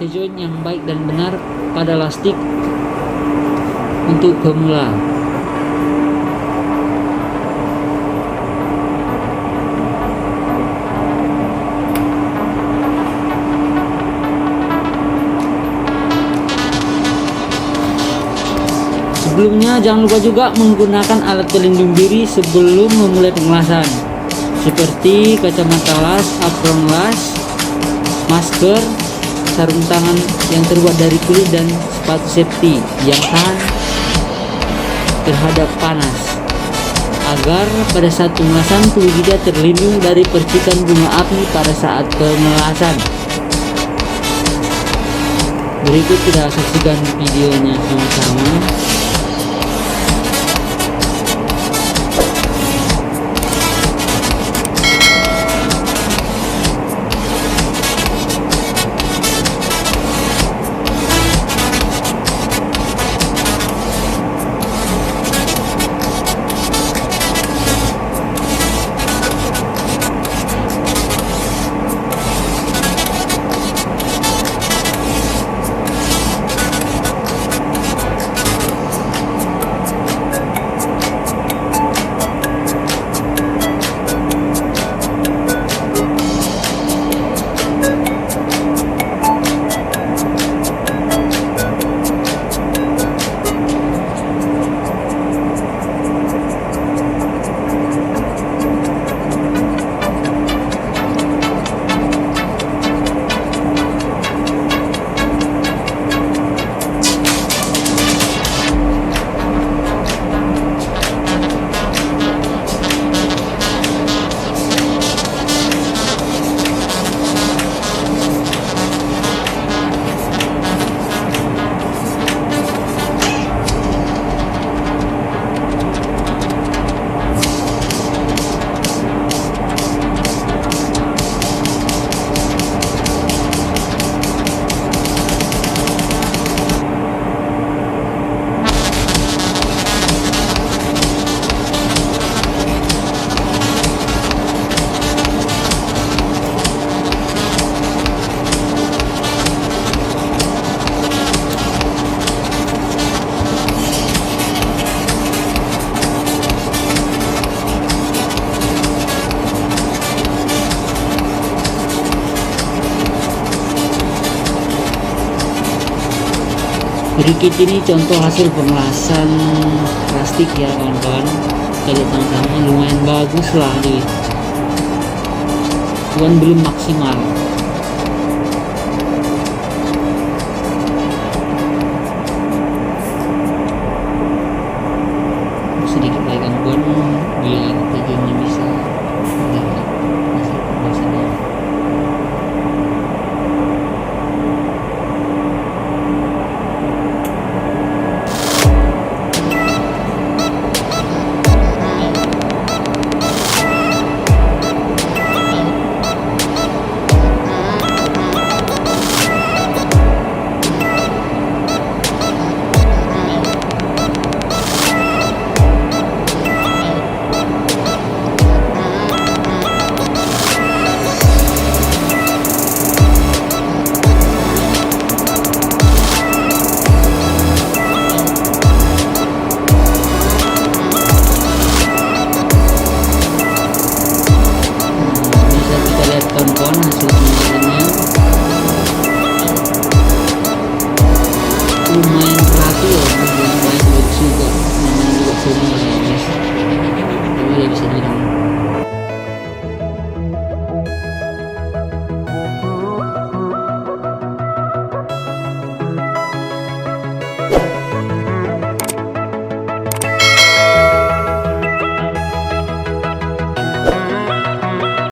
Tujuan yang baik dan benar pada lastik untuk pemula. Sebelumnya jangan lupa juga menggunakan alat pelindung diri sebelum memulai pengelasan, seperti kacamata las, apron las, masker, sarung tangan yang terbuat dari kulit, dan sepatu safety yang tahan terhadap panas, agar pada saat pengelasan tubuh kita terlindung dari percikan bunga api pada saat pengelasan. Berikut kita saksikan videonya sama-sama. Berikut ini contoh hasil pengelasan plastik ya kawan-kawan. Kita lihat sama-sama, lumayan bagus lah nih, cuman belum maksimal. Sedikit lagi gangguan biar videonya bisa lihat hasil pengelasannya. Kawan-kawan, hasil pengelasannya lumayan rapi ya, lumayan baik juga, namanya juga semua ya guys, jadi bisa dibilang